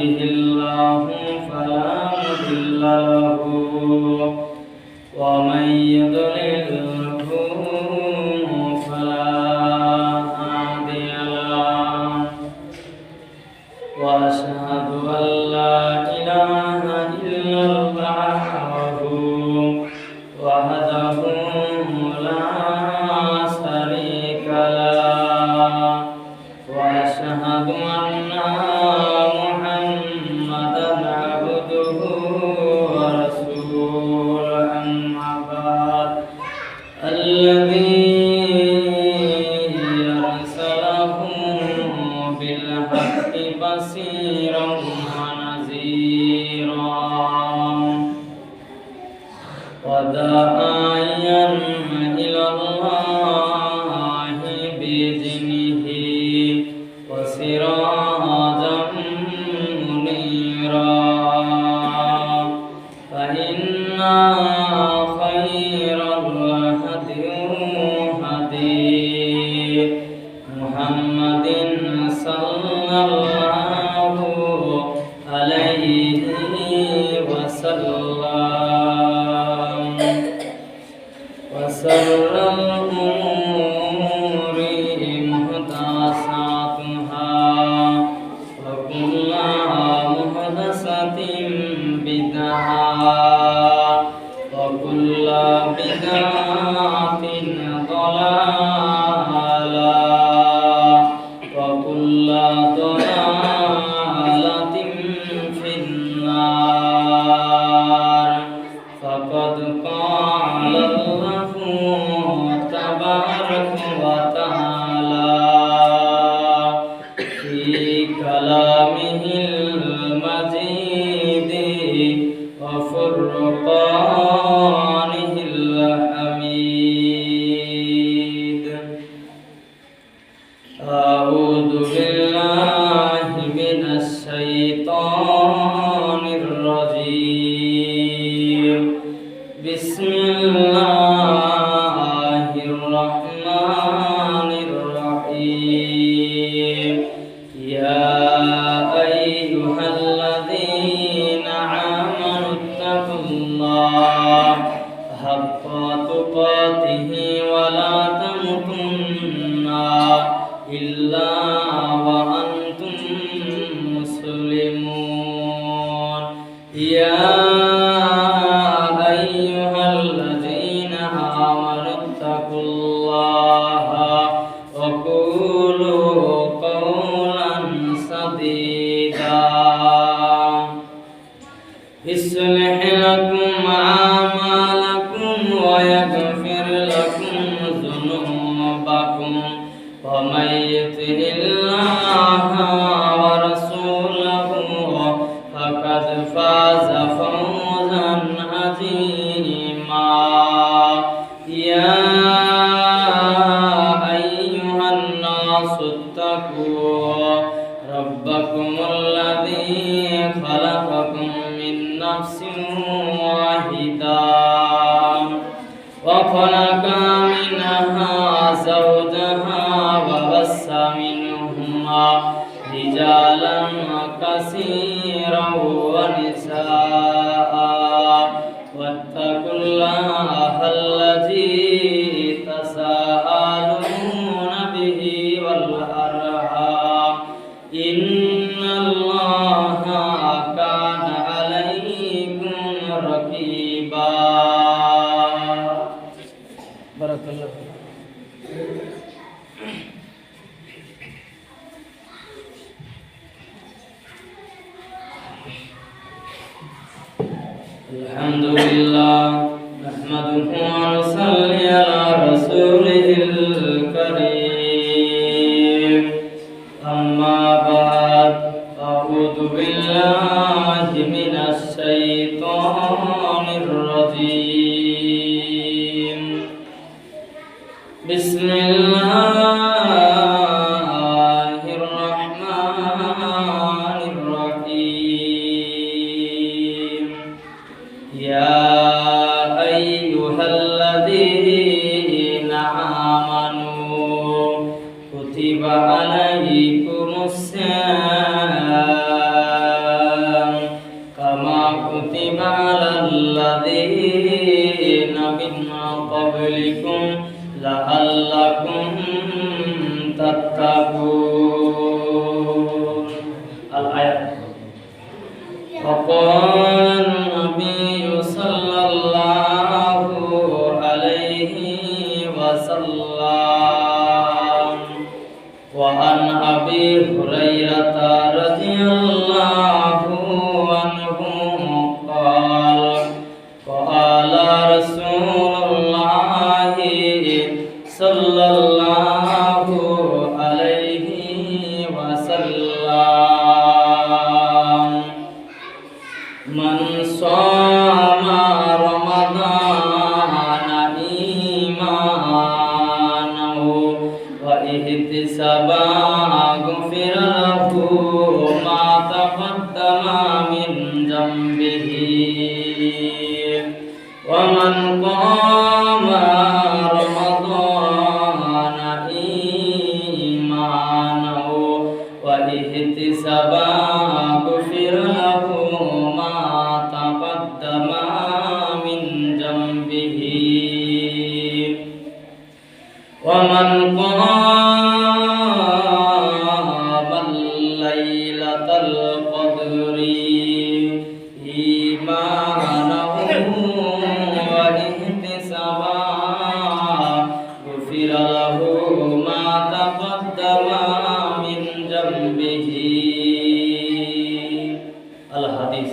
يهده الله فلا مضل له ومن يضلله فلا هادي له وأشهد أن لا إله إلا الله وحده لا شريك له وأشهد أن محمدا عبده ورسوله أما بعد الذي أرسله بالحق بصيرا ونذيرا وداعيا إلى الله بإذنه وسراجا منيرا فإن خير الهدي هدي محمد صلى الله عليه وسلم وشر الأمور محدثاتها وكل محدثة بدعة وكل بدعة ضلالة وكل ضلالة في النار فقد قال الله تبارك وتعالى في كلامه المجيد وفرقانه الحميد أعوذ بالله من الشيطان الرجيم بسم الله الرحمن الرحيم يا أيها الذين آمنوا اتقوا الله حق تقاته ولا تموتن إلا وأنتم مسلمون يا أيها الذين آمنوا اتقوا الله وقولوا قولا سديدا يصلح لكم أعمالكم ويغفر لكم ذنوبكم ومن يطع الله ورسوله فقد فاز فوزا عظيما يا أيها الناس اتقوا ربكم الذي خلقكم من نفس واحدة وخلق منها زوجها وبث منهما رجالا كثيرا ونساء واتقوا الله الذي تساءلون به والأرحام إن الله كان عليكم رقيبا بارك الله الحمد لله نحمده ونصلي على رسوله الكريم أما بعد أعوذ بالله من الشيطان الرجيم بسم الله الرحمن الرحيم يا أيها الذين آمنوا كتب عليكم الصيام تتقون الآية. وقال النبي صلى الله عليه وسلم وعن أبي هريرة رضي الله عنه قال قال رسول الله صلى الله عليه وسلم من صام رمضان إيمانا واحتسابا غفر له ما تقدم من ذنبه ومن قام رمضان إيمانا واحتسابا غفر له ما تقدم من ذنبه ومن قام ليلة القدر إيمانا واحتسابا غفر له ما تقدم من ذنبه الحديث.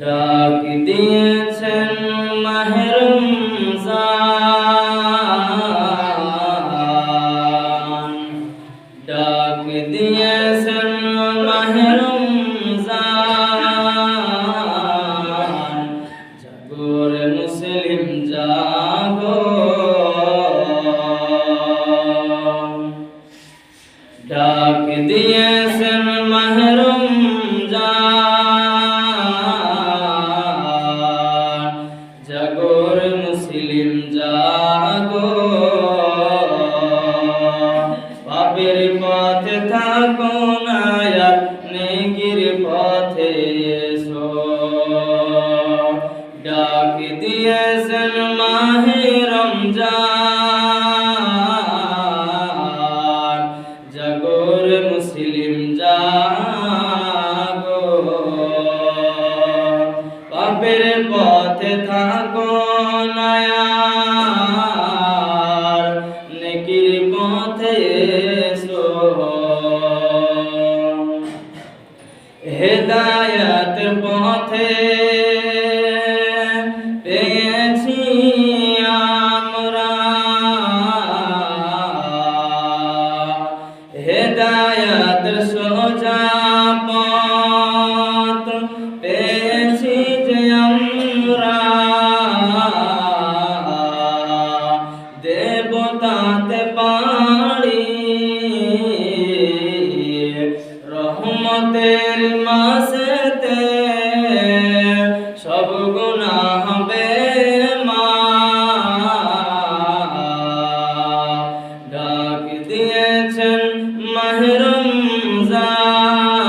ডাক দিয়েছেন মাহে রমজান, ডাক দিয়েছেন মাহে রমজান, জাগো রে মুসলিম জাগো, ডাক দিয়েছেন মাহে রমজান, জাগো রে মুসলিম জাগো, পাপের পথে থাকো না আর নেকির পথে এসো। ডাক দিয়েছেন মাহে রমজান, জাগো রে মুসলিম জাগো, পাপের পথে থাকো না আর নেকির পথে এসো। হেদায়েত পথে পেয়েছি আমরা, হেদায়েত সোজা পথ পেয়েছি যে আমরা, দেবতাতে পারি রহমতের মাসেতে সব গুনাহ হবে মাফ। ডাক দিয়েছেন মাহে রমজান,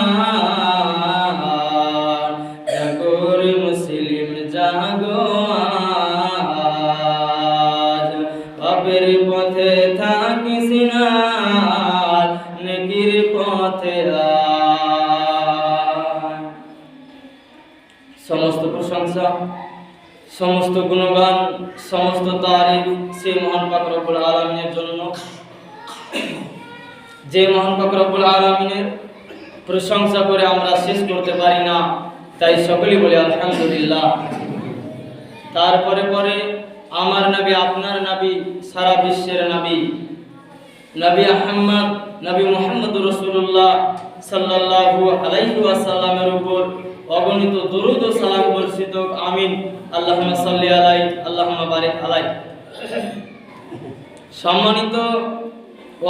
জাগো রে মুসলিম জাগো আজ, পাপের পথে থাকিস না আর নেকির পথে আয়। সমস্ত প্রশংসা, সমস্ত গুণগান, সমস্ত তারিফ সেই মহান পাক রব্বুল আলামিনের জন্য, যে মহান পাক রব্বুল আলামিনের প্রশংসা করে আমরা শেষ করতে পারি না, তাই সকলেই বলি আলহামদুলিল্লাহ। তারপরে পরে আমার নবী, আপনার নবী, সারা বিশ্বের নবী, নবী আহমদ, নবী মুহাম্মদ রাসূলুল্লাহ সাল্লাল্লাহু আলাইহি ওয়াসাল্লামের উপর অগণিত দরুদ ও সালাম বর্ষিত আমিন। আল্লাহুম্মা সাল্লি আলাইহি আল্লাহুম্মা বারিক আলাইহি। সম্মানিত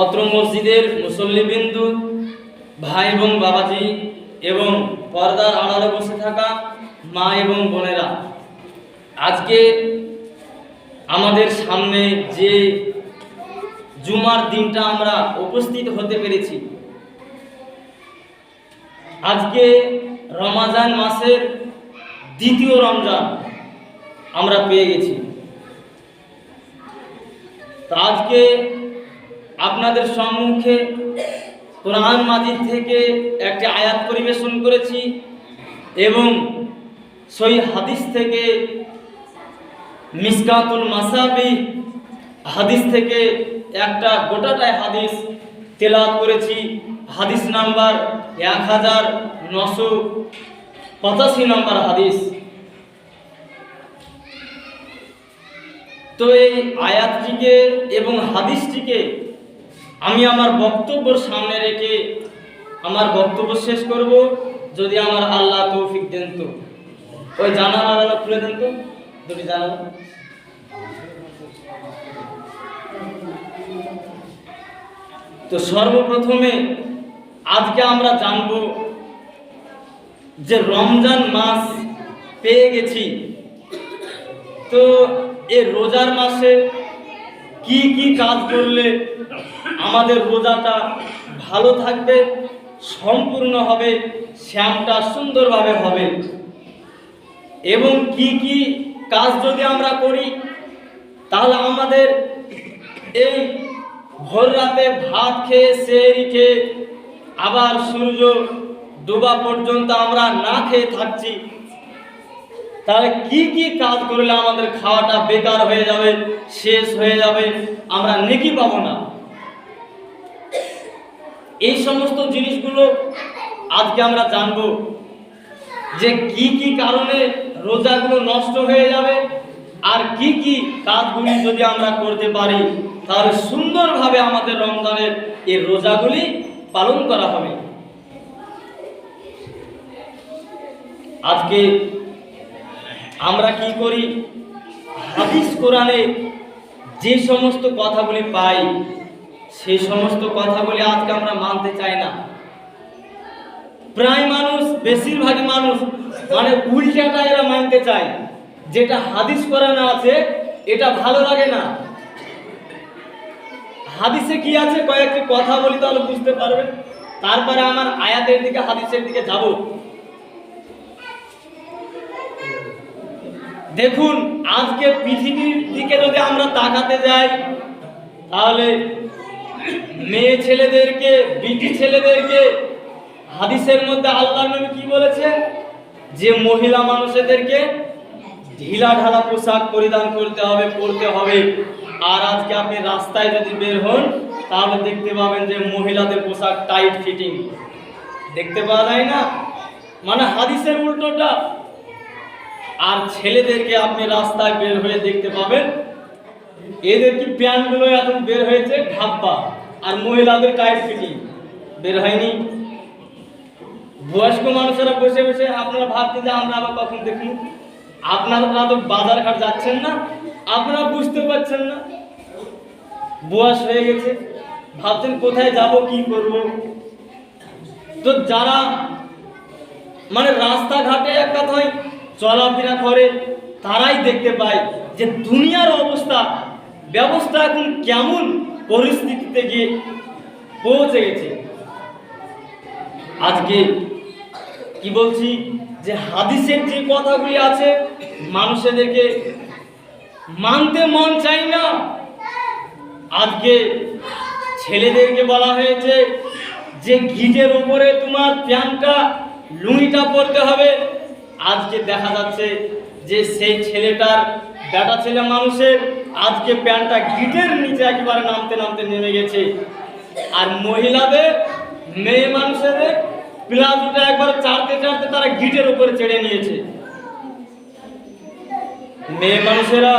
অত্র মসজিদের মুসল্লিবৃন্দু, ভাই এবং বাবাজি এবং পর্দার আড়ালে বসে থাকা মা এবং বোনেরা, আজকে আমাদের সামনে যে জুমার দিনটা আমরা উপস্থিত হতে পেরেছি, আজকে রমজান মাসের দ্বিতীয় রমজান আমরা পেয়ে গেছি। তা আজকে আপনাদের সম্মুখে কোরআন মাজিদ থেকে একটি আয়াত পরিবেশন করেছি এবং সহিহ হাদিস থেকে মিসকাতুল মাসাবিহ হাদিস থেকে একটা গোটাটাই হাদিস তেলাওয়াত করেছি। হাদিস নাম্বার 1985 নম্বর হাদিস। তো এই আয়াতটিকে এবং হাদিসটিকে আমি আমার বক্তব্যের সামনে রেখে আমার বক্তব্য শেষ করব, যদি আমার আল্লাহ তৌফিক দেন। তো ওই জানালা খুলে দেন তো, দুটি জানালা। তো সর্বপ্রথমে আজকে আমরা জানব যে রমজান মাস পেয়ে গেছি, তো এই রোজার মাসে কি কি কাজ করলে আমাদের রোজাটা ভালো থাকবে, সম্পূর্ণ হবে, শ্যামটা সুন্দরভাবে হবে, এবং কি কি কাজ যদি আমরা করি তাহলে আমাদের এই ভোর রাতে ভাত খেয়ে সেহরি খেয়ে আবার সূর্য ডোবা পর্যন্ত আমরা না খেয়ে থাকছি, তাহলে কি কি কাজ করলে আমাদের খাওয়াটা বেকার হয়ে যাবে, শেষ হয়ে যাবে, আমরা নেকি পাবো না। এই সমস্ত জিনিসগুলো আজকে আমরা জানবো যে কি কি কারণে রোজাগুলো নষ্ট হয়ে যাবে, আর কি কি কাজগুলি যদি আমরা করতে পারি তাহলে সুন্দরভাবে আমাদের রমজানের এই রোজাগুলি পালন করা হবে। আজকে আমরা কি করি, হাদিস কোরআনে যে সমস্ত কথাগুলি পাই সেই সমস্ত কথাগুলি আজকে আমরা মানতে চাই না। প্রায় মানুষ, বেশিরভাগই মানুষ মানে উল্টাটা এরা মানতে চায়, যেটা হাদিস কোরআনে আছে এটা ভালো লাগে না। হাদিসে কি আছে কয়েকটি কথা বলি তাহলে বুঝতে পারবেন, তারপরে আমার আয়াতের দিকে হাদিসের দিকে যাব। দেখুন, আজকে পৃথিবীর দিকে যদি আমরা তাকাতে যাই তাহলে মেয়ে ছেলেদেরকে, বিটি ছেলেদেরকে হাদিসের মধ্যে আল্লাহর নবী কি বলেছেন, যে মহিলা মানুষদেরকে ঢিলা ঢালা পোশাক পরিধান করতে হবে, পরতে হবে। আর আজকে আপনি রাস্তায় যদি বের হন তাহলে দেখতে পাবেন যে মহিলাদের পোশাক টাইট ফিটিং দেখতে পাওয়া যায় না, মানে হাদিসের উল্টোটা। আর ছেলেদেরকে আপনি রাস্তায় বের হয়ে দেখতে পাবেন এদের কি প্যান্টগুলো এখন বের হয়েছে ঢাব্বা, আর মহিলাদের টাইট ফিটিং বের হয়নি। বয়স্ক মানুষেরা বসে বসে আপনারা ভাবছেন যে আমরা আবার কখন দেখুন, আপনারা তো বাজার ঘাট যাচ্ছেন না, আপনারা বুঝতে পারছেন না, বয়স হয়ে গেছে, ভাবছেন কোথায় যাব, কি করব। তো যারা মানে রাস্তাঘাটে এক কথায় চলাফেরা করে তারাই দেখতে পায় যে দুনিয়ার ব্যবস্থা এখন কেমন পরিস্থিতিতে গিয়ে পৌঁছে গেছে। আজকে কি বলছি, যে হাদিসের যে কথাগুলি আছে মানুষদেরকে মানতে মন চাই না। আজকে ছেলেদেরকে বলা হয়েছে যে গিটের উপরে তোমার প্যান্টটা, লুঙ্গিটা পরতে হবে। আজকে দেখা যাচ্ছে যে সেই ছেলেটার, বেটা ছেলে মানুষের আজকে প্যান্টটা গিটের নিচে একেবারে নামতে নামতে নেমে গেছে। আর মহিলাদের, মেয়ে মানুষেদের প্লাজোটা একবার চাড়তে চাড়তে তারা গিটের উপরে চেড়ে নিয়েছে। মেয়ে মানুষেরা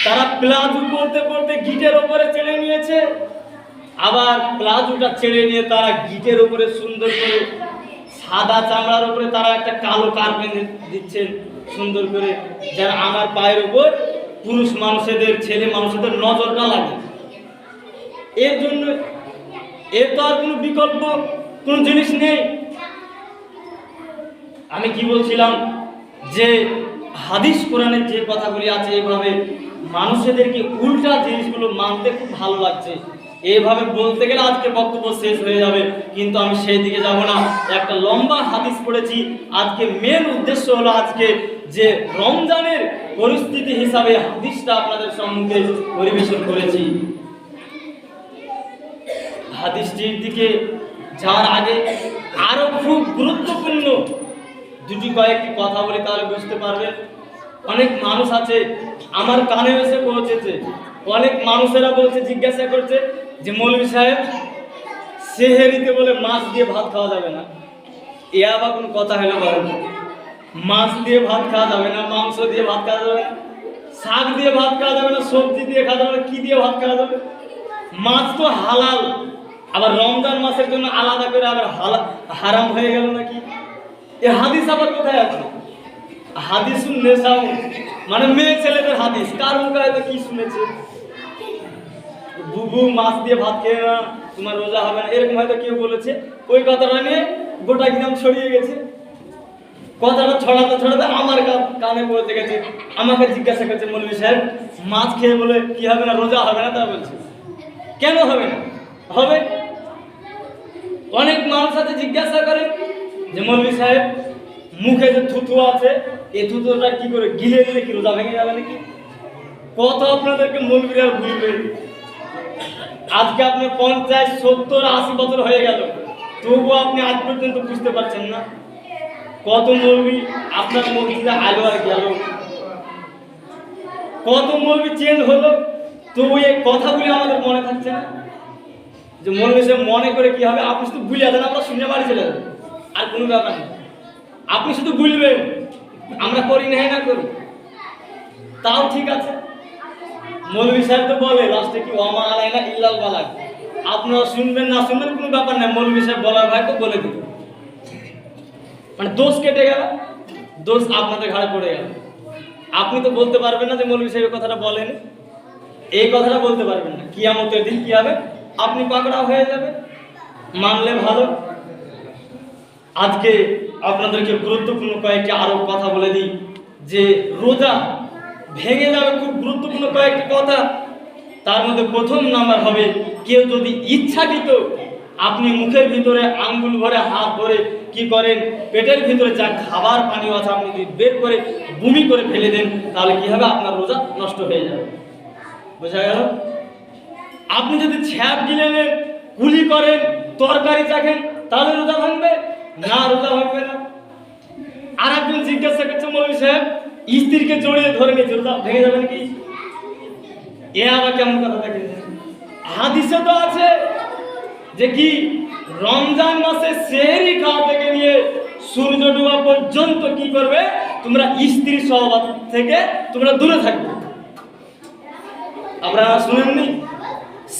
তারা প্লাজো পরতে পরতে গিটের উপরে চেড়ে নিয়েছে, আবার প্লাজোটা ছেড়ে নিয়ে তারা গিটের উপরে সুন্দর করে সাদা চামড়ার উপরে তারা একটা কালো কার্পেট দিচ্ছেন সুন্দর করে, যেন আমার পায়ের উপর পুরুষ মানুষদের, ছেলে মানুষদের নজরটা লাগে। এর জন্য এর তো আর কোনো বিকল্প কোনো জিনিস নেই। আমি কি বলছিলাম, যে হাদিস কোরআনের যে কথাগুলি আছে এভাবে মানুষদেরকে উল্টা জিনিসগুলো মানতে খুব ভালো লাগছে। এইভাবে বলতে গেলে আজকে বক্তব্য শেষ হয়ে যাবে, কিন্তু আমি সেই দিকে যাব না। একটা লম্বা হাদিস পড়েছি। আজকে মেন উদ্দেশ্য হলো আজকে যে রমজানের পরিস্থিতি হিসাবে হাদিসটা আপনাদের সম্মুখে পরিবেশন করেছি। হাদিসটির দিকে যাওয়ার আগে আরো খুব গুরুত্বপূর্ণ কয়েকটি কথা বলে, তাহলে বুঝতে পারবেন। অনেক মানুষ আছে, আমার কানে এসে পৌঁছেছে, অনেক মানুষেরা বলছে, জিজ্ঞাসা করছে যে মৌলভী সাহেব, সেহেরিতে বলে মাছ দিয়ে ভাত খাওয়া যাবে না। এ আবার কোন কথা হলো বলেন? মাছ দিয়ে ভাত খাওয়া যাবে না, মাংস দিয়ে ভাত খাওয়া যাবে না, শাক দিয়ে ভাত খাওয়া যাবে না, সবজি দিয়ে খাওয়া যাবে না, কি দিয়ে ভাত খাওয়া যাবে? মাছ তো হালাল, আবার রমজান মাসের জন্য আলাদা করে আবার হারাম হয়ে গেল নাকি? এ হাদিস আবার কোথায় আছে? হাদিসুন নেশাও, মানে মেয়ে ছেলেদের হাদিস। কার মুখে হয়তো কি শুনেছে, বুবু মাছ দিয়ে ভাত খেয়ে না, তোমার রোজা হবে না, এরকম হয়তো কেউ বলেছে। ওই কথাটা নিয়ে গোটা গ্রাম ছড়িয়ে গেছে। কথাটা ছড়াতে ছড়াতে আমার কানে পৌঁছে গেছে। আমাকে জিজ্ঞাসা করছে, মৌলভী সাহেব, মাছ খেয়ে বলে কি হবে না, রোজা হবে না? তা বলছে, কেন হবে না? হবে। অনেক মানুষ আছে জিজ্ঞাসা করে যে মৌলভী সাহেব, মুখে যে থুতু আছে, এই থুতুটা কি করে গিলে দিলে কি রোজা ভেঙে যাবে নাকি? কত আপনাদেরকে মৌলভীরা বুঝবেন। আজকে আপনি 50, 70, 80 বছর হয়ে গেল, তবুও আপনি আজ পর্যন্ত বুঝতে পারছেন না। কত মৌলভী আপনার মসজিদে আলো আর গেল, কত মৌলভী চেঞ্জ হলো, তবু এই কথাগুলি আমাদের মনে থাকছে না। যে মৌলভী সাহেব মনে করে কি হবে? আপনি শুধু বুঝে দেন, আমরা শুনে বাড়ি চলে যাবেন, আর কোনো ব্যাপার নেই। আপনি শুধু বুঝবেন, আমরা করি না করি, তাও ঠিক আছে। মৌলভী সাহেব তো বলে লাস্টে কি, ওমা আলাইনা ইল্লাল বালাগ। আপনারা শুনবেন না শুনবেন কোনো ব্যাপার নেই, মৌলভী সাহেব বলার ভাই তো বলে দিল, মানে দোষ কেটে গেল, দোষ আপনাদের ঘাড়ে পড়ে গেল। আপনি তো বলতে পারবেন না যে মৌলভী সাহেব কথাটা বলেন, এই কথাটা বলতে পারবেন না। কিয়ামতের দিন কি হবে? আপনি পাকড়াও হয়ে যাবে। মানলে ভালো। আজকে আপনাদেরকে গুরুত্বপূর্ণ কয়েকটি আরো কথা বলে দিই, যে রোজা ভেঙে যাবে, খুব গুরুত্বপূর্ণ কয়েকটি কথা। তার মধ্যে প্রথম নাম্বার হবে, কেউ যদি ইচ্ছাকৃত আপনি মুখের ভিতরে আঙ্গুল ভরে হাত ধরে কি করেন, পেটের ভিতরে যা খাবার পানি আছে আপনি যদি বের করে বমি করে ফেলে দেন, তাহলে কি হবে? আপনার রোজা নষ্ট হয়ে যাবে। বোঝা গেল? আপনি যদি ছ্যাপ গিলে নেন, কুলি করেন, তরকারি চাখেন, তাহলে রোজা ভাঙবে না? রোজা ভাঙবে না। আর একজন জিজ্ঞাসা করছে, মৌলভী সাহেব, স্ত্রীকে জড়িয়ে ধরে নিয়েছে, রোজা ভেঙে যাবে নাকি? এ আবার কেমন কথা দেখেছেন? হাদিসে তো আছে যে কি, রমজান মাসে সেহরি খাওয়া থেকে নিয়ে সূর্য ডোবা পর্যন্ত কি করবে? তোমরা স্ত্রী সহবাস থেকে তোমরা দূরে থাকবে। আপনারা শুনেননি?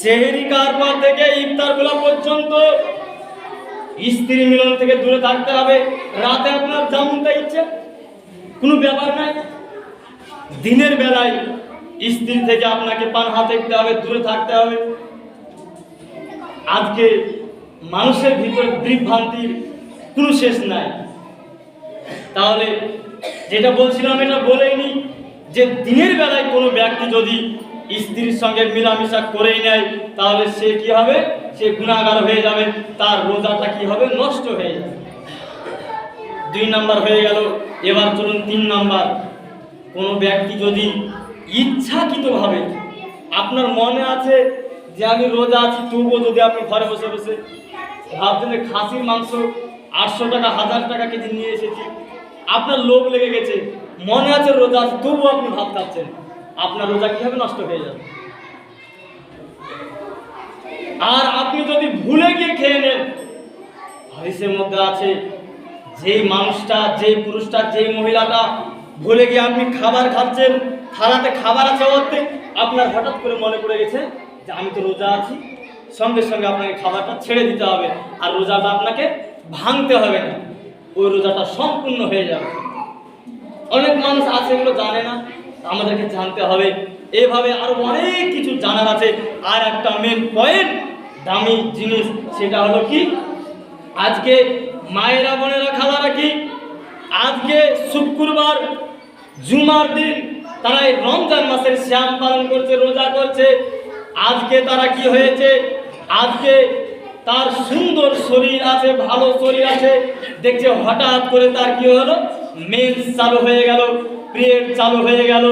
সেহরি খাওয়ার পর থেকে ইফতার বেলা পর্যন্ত স্ত্রী মিলন থেকে দূরে থাকতে হবে। রাতে আপনার যেমনটা ইচ্ছে, কোনো ব্যাপার নাই। দিনের বেলায় স্ত্রী থেকে আপনাকে পানহা দেখতে হবে, দূরে থাকতে হবে। আজকে মানুষের ভিতরে বিভ্রান্তির কোনো শেষ নাই। তাহলে যেটা বলছিলাম এটা বলেইনি, যে দিনের বেলায় কোনো ব্যক্তি যদি স্ত্রীর সঙ্গে মিলামিশা করেই নেয়, তাহলে সে কি হবে? সে গুনাহগার হয়ে যাবে, তার রোজাটা কি হবে? নষ্ট হয়ে যাবে। 2 নাম্বার হয়ে গেল। এবার চলুন 3 নাম্বার। কোনো ব্যক্তি যদি ইচ্ছাকৃতভাবে, আপনার মনে আছে যে আমি রোজা আছি, তবুও যদি আপনি ঘরে বসে বসে ভাবছেন খাসির মাংস 800 টাকা 1000 টাকা কেজি নিয়ে এসেছি, আপনার লোভ লেগে গেছে, মনে আছে রোজা আছে, তবুও আপনি ভাত খাচ্ছেন, আপনার রোজা কি হবে? নষ্ট হয়ে যাবে। আর আপনি যদি ভুলে গিয়ে খেয়ে নেন, হাদিসের মধ্যে আছে, যেই মানুষটা, যেই পুরুষটা, যেই মহিলাটা ভুলে গিয়ে আপনি খাবার খাচ্ছেন, থালাতে খাবার আছে অর্ধেক, আপনার হঠাৎ করে মনে পড়ে গেছে যে আমি তো রোজা আছি, সঙ্গে সঙ্গে আপনাকে খাবারটা ছেড়ে দিতে হবে, আর রোজাটা আপনাকে ভাঙতে হবে না, ওই রোজাটা সম্পূর্ণ হয়ে যাবে। অনেক মানুষ আছে এগুলো জানে না, আমাদেরকে জানতে হবে। এইভাবে আরো অনেক কিছু জানার আছে। আর একটা মেন পয়েন্ট, দামি জিনিস, সেটা হলো কি, আজকে মায়েরা বোনেরা খালারা কি, আজকে শুক্রবার জুমার দিন তারা এই রমজান মাসের শ্যাম পালন করছে, রোজা করছে। আজকে তারা কি হয়েছে? আজকে তার সুন্দর শরীর আছে, ভালো শরীর আছে, দেখছে হঠাৎ করে তার কি হলো? মেন্স চালু হয়ে গেল, পিরিয়ড চালু হয়ে গেল।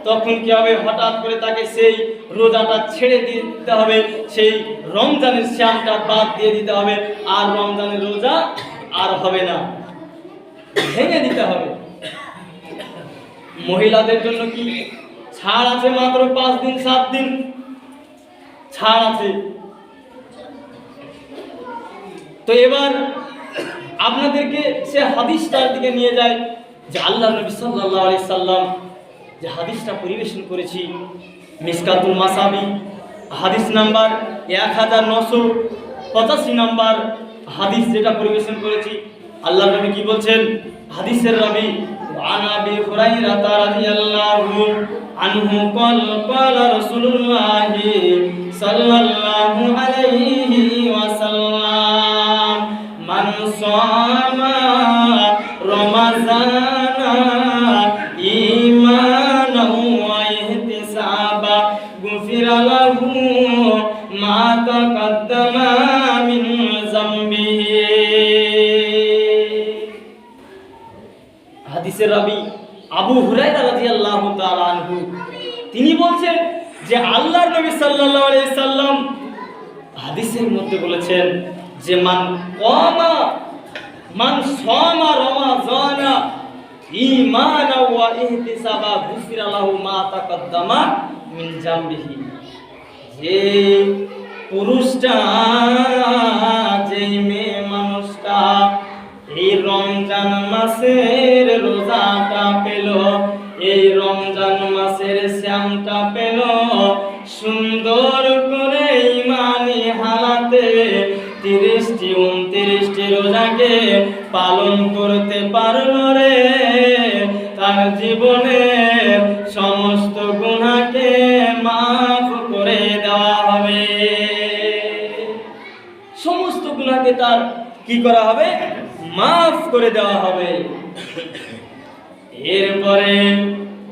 তখন কি হবে, হঠাৎ করে তাকে সেই রোজাটা ছেড়ে দিতে হবে, সেই রমজানের শ্যামটা বাদ দিয়ে দিতে হবে, আর রমজানের রোজা আর হবে না, ভেঙে দিতে হবে। মহিলাদের জন্য কি ছাড় আছে, মাত্র 5 দিন 7 দিন ছাড় আছে। তো এবার আপনাদেরকে সে হাদিসটার দিকে নিয়ে যায় যে আল্লাহ নবী সাল্লাল্লাহু আলাইহি সাল্লাম যে হাদিসটা পরিবেশন করেছি, মিশকাতুল মাসাবি হাদিস নাম্বার 1985 নাম্বার হাদিস যেটা পরিবেশন করেছি, আল্লাহ নবী কি বলছেন, হাদিসের রাবি আন আবি হুরায়রা রাদিয়াল্লাহু আনহু ক্বালা রাসূলুল্লাহ সাল্লাল্লাহু আলাইহি ওয়াসাল্লাম মান সামা রমাযানা ঈমানান ওয়া ইহতিসাবা গুফিরা লাহু মা তাকাদ্দামা মিন যামবিহি। হাদিসের রাবি আবু হুরায়রা রাদিয়াল্লাহু তাআলা আনহু তিনি বলছেন যে আল্লাহর নবী সাল্লাল্লাহু আলাইহি সাল্লাম হাদিসের মধ্যে বলেছেন যে মান সামা রমাযানা ঈমানা ওয়া ইহতিসাবা গুফিরা লাহু মা তাকাদ্দামা মিন যামবিহি। যে পুরুষটা, যে মেয়ে মানুষটা এই রমজান মাসের রোজাটা পেল, এই রমজান মাসের শ্যামটা পেল, সুন্দর করে ইমানি হালাতে 30টি 29টি রোজাকে পালন করতে পারলো রে, তার জীবনের সমস্ত গুনাহকে মাফ করে দেওয়া হবে। সমস্ত গুনাহকে তার কি করা হবে, মাফ করে দেওয়া হবে। এরপরে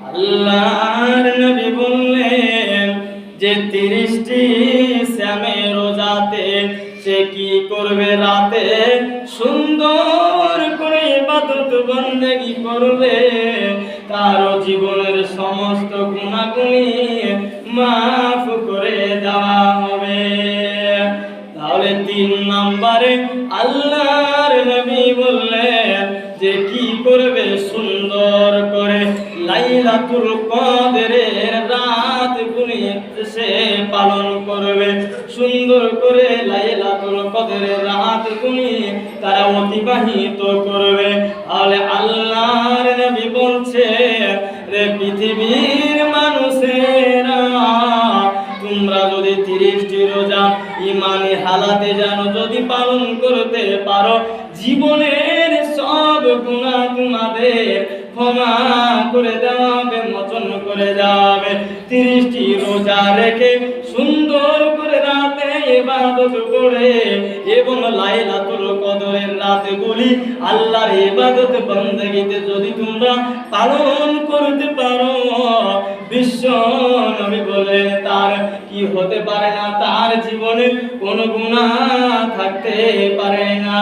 আল্লাহর নবী বললেন যে 30টি শ্যামের রোজাতে সে কি করবে, রাতে সুন্দর করে ইবাদত বন্দেগী করবে, তার জীবনের সমস্ত গুনাহগুলি মাফ করে দেওয়া হবে। তাহলে 3 নম্বরে আল্লাহর নবী বললেন যে কি করবে, সুন্দর করে লাইলাতুল কদরের রাতগুলি সে পালন করবে, সুন্দর করে লাইলাতুল কদরের রাতগুলি তারা অতিবাহিত করবে। তাহলে আল্লাহর নবী বলছে রে পৃথিবীর মানুষেরা, তোমরা যদি 30টি রোজা ইমানি হালাতে জানো যদি পালন করতে পারো, জীবনের সব গুনাহ তোমাদের ক্ষমা করে দেওয়া হবে, মোচন করে দেওয়া হবে। 30টি রোজা রেখে সুন্দর করে রাতে ইবাদত করে এবং লাইলাতুল কদরের রাতগুলি আল্লাহর ইবাদত বন্দেগীতে যদি তোমরা পালন করতে পারো, বিশ্ব নবী বলে তার কি হতে পারে না, তার জীবনে কোনো গুনাহ থাকতে পারে না।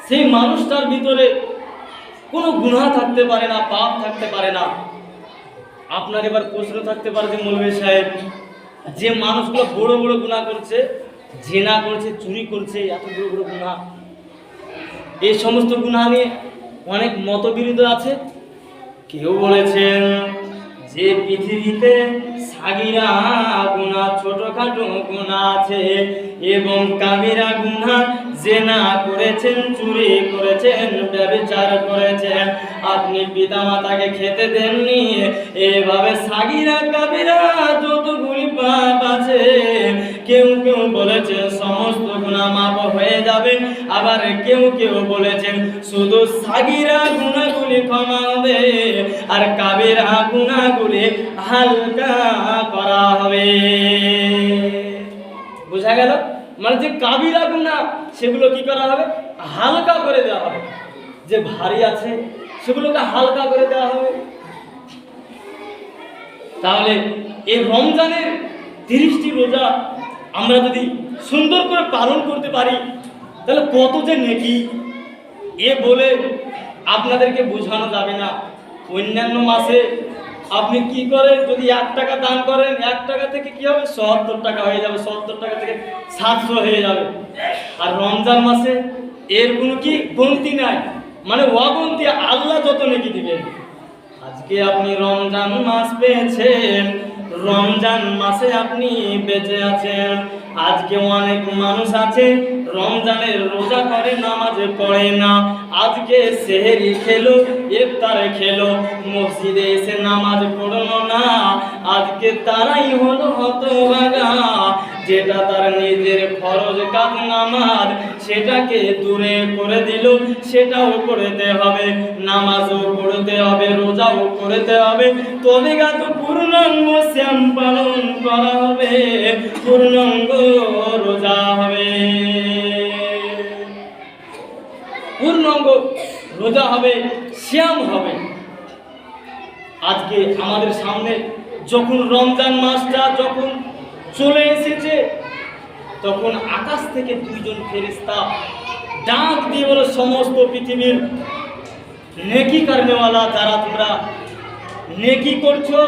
সেই মানুষটার ভিতরে কোনো গুনাহ থাকতে পারে না, পাপ থাকতে পারে না। আপনার এবার প্রশ্ন থাকতে পারে যে মৌলভী সাহেব, যে মানুষগুলো বড় বড় গুনাহ করছে, জিনা করছে, চুরি করছে, এত বড় বড় গুনাহ, এই সমস্ত গুনাহ নিয়ে অনেক মতবিরোধ আছে। কেউ বলেছেন যে পৃথিবীতে সাগীরা গুনাহ, ছোটখাটো গুনাহ আছে এবং কাবিরা গুনাহ, জিনা করেছেন, চুরি করেছেন, ব্যভিচার করেছেন, আপনি পিতামাতাকে খেতে দেননি, এভাবে সাগীরা কাবিরা যতগুলি পাপ আছে, কেউ কেউ বলেছেন সমস্ত গুনাহ মাফ হয়ে যাবে, আবার কেউ কেউ বলেছেন শুধু সাগীরা গুনাহগুলি ক্ষমা হবে আর কাবিরা গুনাহগুলি হালকা করা হবে। বুঝা গেল? মানে যে কাবিরা গুনাহ সেগুলো কি করা হবে, হালকা করে দেওয়া হবে, যে ভারী আছে সেগুলোকে হালকা করে দেওয়া হবে। তাহলে এই রমজানের 30টি রোজা আমরা যদি সুন্দর করে পালন করতে পারি তাহলে কত যে নেকি, এ বলে আপনাদেরকে বোঝানো যাবে না। অন্যান্য মাসে আপনি কি করেন, যদি 1 টাকা দান করেন 1 টাকা থেকে কি হবে ৭০ টাকা হয়ে যাবে, ৭০ টাকা থেকে ৭০০ হয়ে যাবে। আর রমজান মাসে এর কোনো কি গণতি নাই, মানে অগন্তি, আল্লাহ যত নেকি দিবেন। আজকে আপনি রমজান মাস পেয়েছেন, রমজান মাসে আপনি বেঁচে আছেন। আজকে অনেক মানুষ আছে রমজানের রোজা করে নামাজে পড়ে না, আজকে সেহরি খেলো, ইফতারে খেলো, মসজিদে এসে নামাজ পড়লো না, আজকে তারাই হলো হতভাগা। যেটা তার নিজের ফরজ কাজ নামাজ সেটাকে দূরে করে দিল, সেটাও করতে হবে, নামাজও পড়তে হবে, রোজাও করতে হবে, তবে তো পূর্ণাঙ্গ শ্যাম পালন করা হবে, পূর্ণাঙ্গ রোজা হবে, পূর্ণাঙ্গ রোজা হবে, শ্যাম হবে। আজকে আমাদের সামনে যখন রমজান মাসটা যখন চলে এসেছে, তখন আকাশ থেকে 2 জন ফেরেশতা ডাক দিয়ে বলে, সমস্ত পৃথিবীর নেকি করনেওয়ালা যারা তোমরা নেকি করছো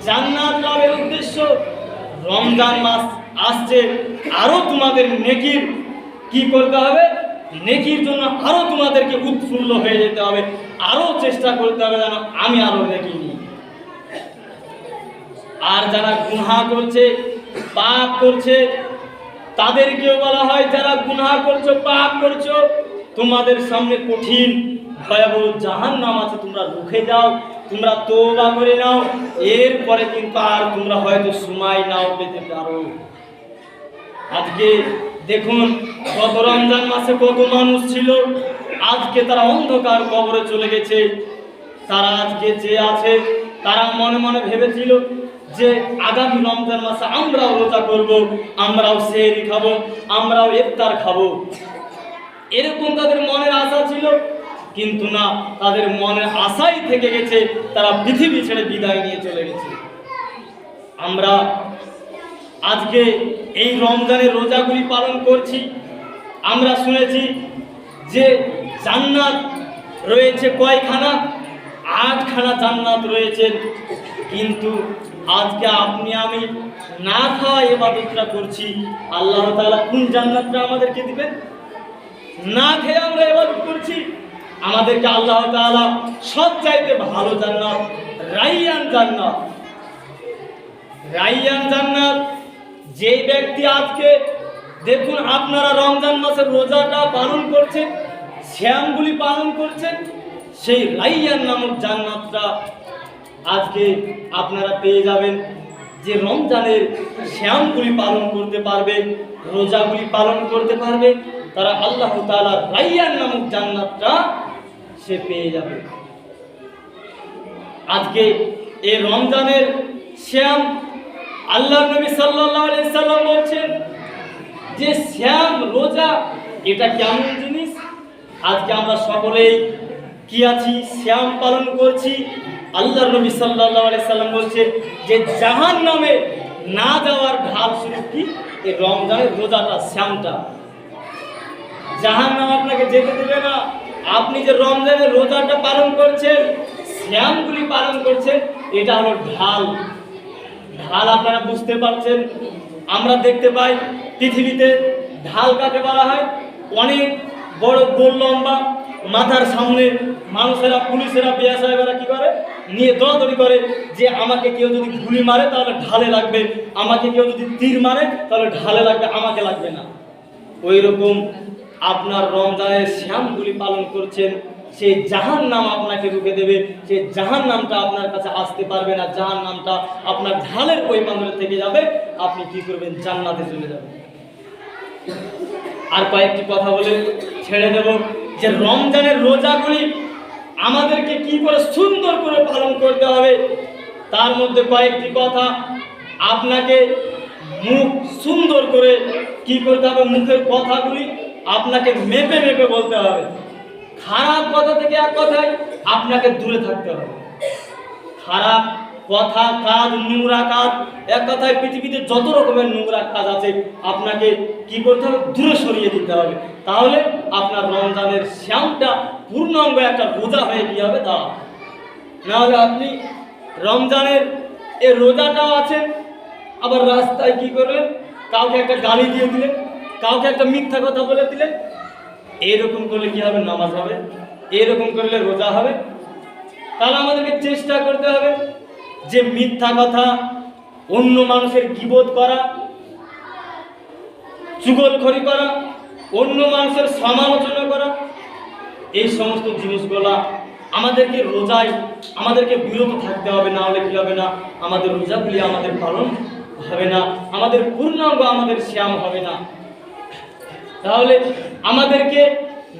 জান্নাত লাভের উদ্দেশ্য, রমজান মাস আসছে, আরো তোমাদের নেকির কি করতে হবে, নেকির জন্য আরো তোমাদেরকে উৎফুল্ল হয়ে যেতে হবে, আরো চেষ্টা করতে হবে যেন আমি আরো নেকি নিই। আর যারা গুনাহ করছে, পাপ করছে, তাদেরকেও বলা হয় যারা গুনাহ করছো, পাপ করছো, তোমাদের সামনে কঠিন ভয়াবহ জাহান্নাম আছে, তোমরা রুখে যাও, তোমরা তওবা করে নাও, এরপরে কিন্তু আর তোমরা হয়তো সময় নাও পেতে পারো। আজকে দেখুন গত রমজান মাসে কত মানুষ ছিল, আজকে তারা অন্ধকার কবরে চলে গেছে। তারা আজকে যে আছে তারা মনে মনে ভেবেছিল যে আগামী রমজান মাসে আমরাও রোজা করব, আমরাও সেহরি খাবো, আমরাও ইফতার খাবো, এরকম তাদের মনের আশা ছিল। কিন্তু না, তাদের মনের আশাই থেকে গেছে, তারা পৃথিবী ছেড়ে বিদায় নিয়ে চলে গেছে। আমরা আজকে এই রমজানের রোজাগুলি পালন করছি, আমরা শুনেছি যে জান্নাত রয়েছে কয়খানা, 8খানা জান্নাত রয়েছে। কিন্তু আজকে আপনি আমি না খাওয়া ইবাদতটা করছি, আল্লাহ তাআলা কোন জান্নাতটা আমাদেরকে দিবেন? না খেয়ে আমরা ইবাদত করছি, আমাদেরকে আল্লাহ তাআলা সবচাইতে ভালো জান্নাত, রাইয়ান জান্নাত, রাইয়ান জান্নাত। যে ব্যক্তি আজকে দেখুন আপনারা রমজান মাসের রোজাটা পালন করছেন, শ্যামগুলি পালন করছেন, সেই রাইয়ান নামক জান্নাতটা আজকে আপনারা পেয়ে যাবেন। যে রমজানের শ্যামগুলি পালন করতে পারবে, রোজাগুলি পালন করতে পারবে, তারা আল্লাহ তাআলা রাইয়ান নামক জান্নাতটা সে পেয়ে যাবে। আজকে এই রমজানের শ্যাম, আল্লাহ নবী সাল্লাল্লাহু আলাইহি সাল্লাম বলছেন যে শ্যাম রোজা এটা কেমন জিনিস। আজকে আমরা সকলেই কি আছি, শ্যাম পালন করছি। আল্লাহ নবী সাল্লাল্লাহু আলাইহি সাল্লাম বলছে যে জাহান্নামে না যাওয়ার ঢাল শুধু কি এই রমজানের রোজাটা, শ্যামটা। জাহান্নাম আপনাকে যেতে দেবে না। আপনি যে রমজানের রোজাটা পালন করছেন, শ্যামগুলি পালন করছেন, এটা হলো ঢাল। ঢাল আপনারা বুঝতে পারছেন। আমরা দেখতে পাই পৃথিবীতে ঢাল কাকে বলা হয়, অনেক বড় গোল লম্বা মাথার সামনে মানুষেরা, পুলিশেরা, বিয়া সাহেবেরা কি করে, নিয়ে দৌড়াদৌড়ি করে যে আমাকে কেউ যদি গুলি মারে তাহলে ঢালে লাগবে, আমাকে কেউ যদি তীর মারে তাহলে ঢালে লাগবে, আমাকে লাগবে না। ওই রকম আপনার রমজানের শ্যামগুলি পালন করছেন, সেই জাহান্নাম আপনাকে রুখে দেবে, সেই জাহান্নামটা আপনার কাছে আসতে পারবে না, জাহান্নামটা আপনার ঢালের ওই প্রান্তরে থেকে যাবে, আপনি কি করবেন, জান্নাতে চলে যাবেন। আর কয়েকটি কথা বলে ছেড়ে দেব যে রমজানের রোজাগুলি আমাদেরকে কি করে সুন্দর করে পালন করতে হবে। তার মধ্যে কয়েকটি কথা, আপনাকে মুখ সুন্দর করে কি করতে হবে, মুখের কথাগুলি আপনাকে মেপে মেপে বলতে হবে। খারাপ কথা থেকে এক কথায় আপনাকে দূরে থাকতে হবে। খারাপ কথা, কাজ, নোংরা কাজ, এক কথায় পৃথিবীতে যত রকমের নোংরা কাজ আছে আপনাকে কি করতে হবে, দূরে সরিয়ে দিতে হবে। তাহলে আপনার রমজানের শ্যামটা পূর্ণাঙ্গ একটা রোজা হয়ে কি হবে, তা নাহলে আপনি রমজানের এই রোজাটাও আছেন, আবার রাস্তায় কি করলেন, কাউকে একটা গালি দিয়ে দিলেন, কাউকে একটা মিথ্যা কথা বলে দিলেন। এরকম করলে কি হবে? নামাজ হবে? এরকম করলে রোজা হবে? তাহলে আমাদেরকে চেষ্টা করতে হবে যে মিথ্যা কথা, অন্য মানুষের গীবত করা, চুগলখড়ি করা, অন্য মানুষের সমালোচনা করা, এই সমস্ত জিনিসগুলা আমাদেরকে রোজায় আমাদেরকে বিরত থাকতে হবে। না হলে কি হবে না, আমাদের রোজাগুলি আমাদের পালন হবে না, আমাদের পূর্ণাঙ্গ আমাদের শ্যাম হবে না। তাহলে আমাদেরকে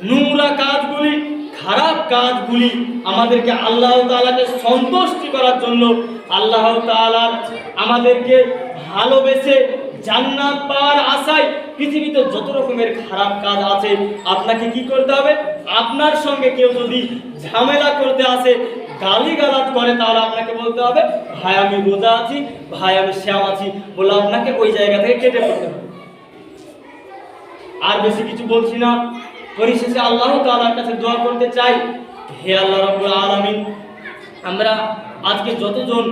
নোংরা কাজগুলি, খারাপ কাজগুলি আমাদেরকে আল্লাহ তাআলাকে সন্তুষ্টি করার জন্য, আল্লাহ তাআলা আমাদেরকে ভালোবেসে জান্নাত পাওয়ার আশায় পৃথিবীতে যত রকমের খারাপ কাজ আছে আপনাকে কি করতে হবে? আপনার সঙ্গে কেউ যদি ঝামেলা করতে আসে, গালিগালাজ করে, তাহলে আপনাকে বলতে হবে ভাই আমি রোজা আছি, ভাই আমি শ্যাম আছি, বলে আপনাকে ওই জায়গা থেকে কেটে পড়তে হবে। আর বেশি কিছু বলছি না। পরিশেষে আল্লাহ তাআলার কাছে দোয়া করতে চাই, হে আল্লাহ রাব্বুল আলামিন, আমরা আজকে যতজন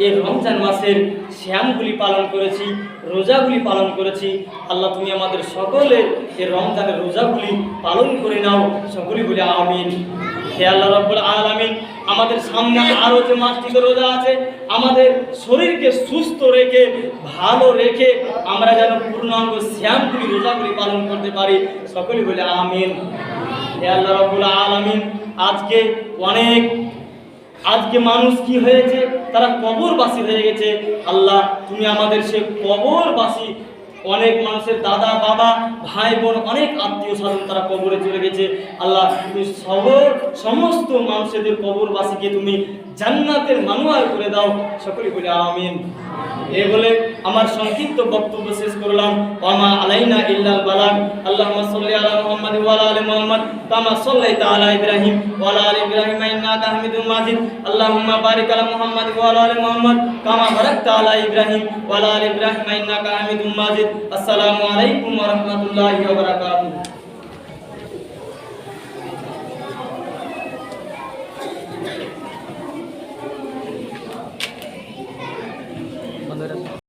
এই রমজান মাসের শ্যামগুলি পালন করেছি, রোজাগুলি পালন করেছি, আল্লাহ তুমি আমাদের সকলের এই রমজানের রোজাগুলি পালন করে নাও, সকলেই বলে আমিন। হে আল্লাহ রাব্বুল আলামিন, আমাদের সামনে আরও যে মাসটিতে রোজা আছে, আমাদের শরীরকে সুস্থ রেখে, ভালো রেখে আমরা যেন পূর্ণাঙ্গ শ্যামগুলি, রোজাগুলি পালন করতে পারি, সকলেই বলে আমিন। হে আল্লাহ রাব্বুল আলামিন, আজকে মানুষ কি হয়েছে, তারা কবরবাসী হয়ে গেছে। আল্লাহ তুমি আমাদের সে কবরবাসী, অনেক মানুষের দাদা বাবা ভাই বোন অনেক আত্মীয় স্বজন তারা কবরে চলে গেছে। আল্লাহ তুমি সমস্ত মানুষদের কবরবাসীকে তুমি জান্নাতের মানুয়ার করে দাও, সকলে বলে আমিন। এই বলে আমার সংক্ষিপ্ত বক্তব্য শেষ করলাম। ওয়ামা আলাইনা ইল্লাল বালাগ। আল্লাহুম্মা সাল্লি আলা মুহাম্মাদ ওয়া আলা আলি মুহাম্মাদ কামা সাল্লাইতা আলা ইব্রাহিম ওয়া আলা আলি ইব্রাহিম ইন্নাকা হামিদুম মাজিদ। আল্লাহুম্মা বারিক আলা মুহাম্মাদ ওয়া আলা আলি মুহাম্মাদ কামা বারাকতা আলা ইব্রাহিম ওয়া আলা আলি ইব্রাহিম ইন্নাকা হামিদুম মাজিদ। আসসালামু আলাইকুম ওয়া রাহমাতুল্লাহি ওয়া বারাকাতুহু।